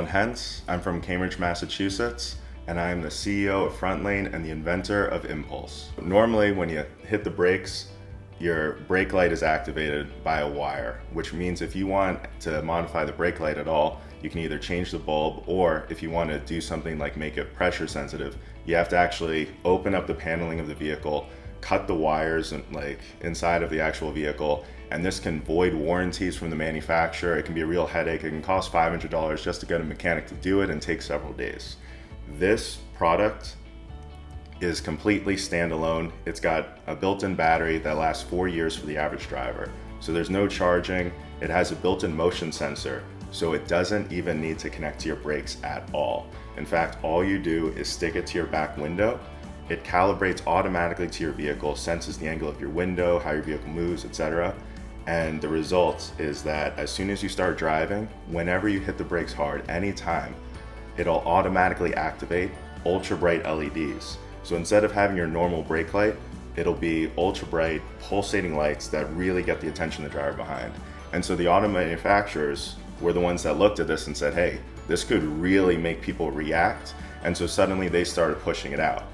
Roland Hence. I'm from Cambridge, Massachusetts, and I am the CEO of FrontLane and the inventor of Impulse. Normally, when you hit the brakes, your brake light is activated by a wire, which means if you want to modify the brake light at all, you can either change the bulb, or if you want to do something like make it pressure sensitive, you have to actually open up the paneling of the vehicle, cut the wires inside of the actual vehicle, and this can void warranties from the manufacturer. It can be a real headache. It can cost $500 just to get a mechanic to do it and take several days. This product is completely standalone. It's got a built-in battery that lasts 4 years for the average driver. So there's no charging. It has a built-in motion sensor, so it doesn't even need to connect to your brakes at all. In fact, all you do is stick it to your back window. It calibrates automatically to your vehicle, senses the angle of your window, how your vehicle moves, etc. And the result is that as soon as you start driving, whenever you hit the brakes hard, anytime, it'll automatically activate ultra bright LEDs. So instead of having your normal brake light, it'll be ultra bright pulsating lights that really get the attention of the driver behind. And so the auto manufacturers were the ones that looked at this and said, hey, this could really make people react. And so suddenly they started pushing it out.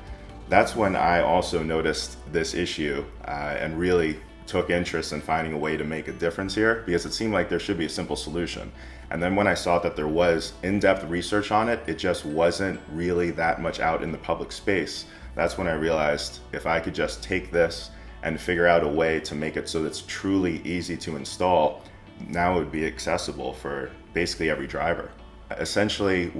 That's when I also noticed this issue and really took interest in finding a way to make a difference here, because it seemed like there should be a simple solution. And then when I saw that there was in-depth research on it, it just wasn't really that much out in the public space. That's when I realized if I could just take this and figure out a way to make it so that it's truly easy to install, now it would be accessible for basically every driver. Essentially,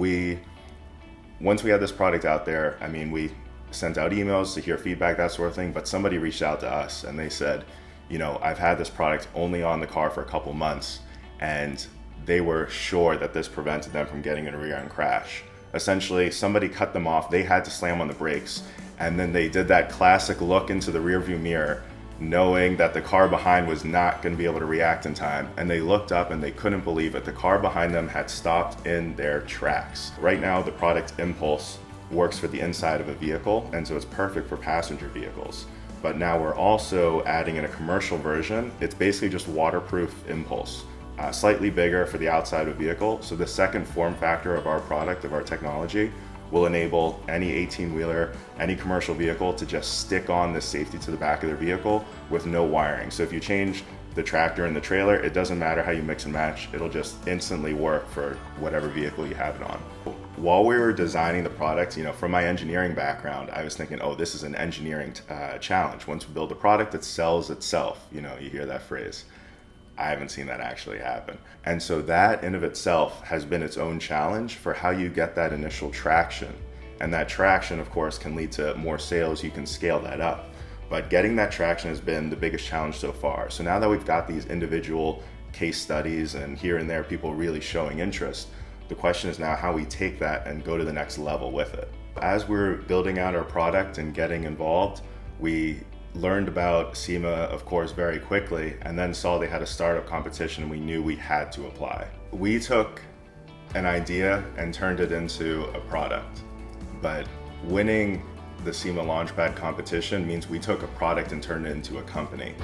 once we had this product out there, we sent out emails to hear feedback, that sort of thing, but somebody reached out to us and they said, I've had this product only on the car for a couple months, and they were sure that this prevented them from getting in a rear-end crash. Essentially, somebody cut them off, they had to slam on the brakes, and then they did that classic look into the rearview mirror, knowing that the car behind was not going to be able to react in time, and they looked up and they couldn't believe it. The car behind them had stopped in their tracks. Right now, the product Impulse works for the inside of a vehicle, and so it's perfect for passenger vehicles. But now we're also adding in a commercial version. It's basically just waterproof Impulse, slightly bigger for the outside of a vehicle. So the second form factor of our product, of our technology, will enable any 18-wheeler, any commercial vehicle to just stick on the safety to the back of their vehicle with no wiring. So if you change the tractor and the trailer, it doesn't matter how you mix and match, it'll just instantly work for whatever vehicle you have it on. While we were designing the product, from my engineering background, I was thinking, oh, this is an engineering challenge. Once we build a product that sells itself, you hear that phrase. I haven't seen that actually happen. And so that in of itself has been its own challenge for how you get that initial traction. And that traction, of course, can lead to more sales. You can scale that up. But getting that traction has been the biggest challenge so far. So now that we've got these individual case studies and here and there people really showing interest, the question is now how we take that and go to the next level with it. As we're building out our product and getting involved, we learned about SEMA, of course, very quickly, and then saw they had a startup competition and we knew we had to apply. We took an idea and turned it into a product, but winning the SEMA Launch Pad competition means we took a product and turned it into a company.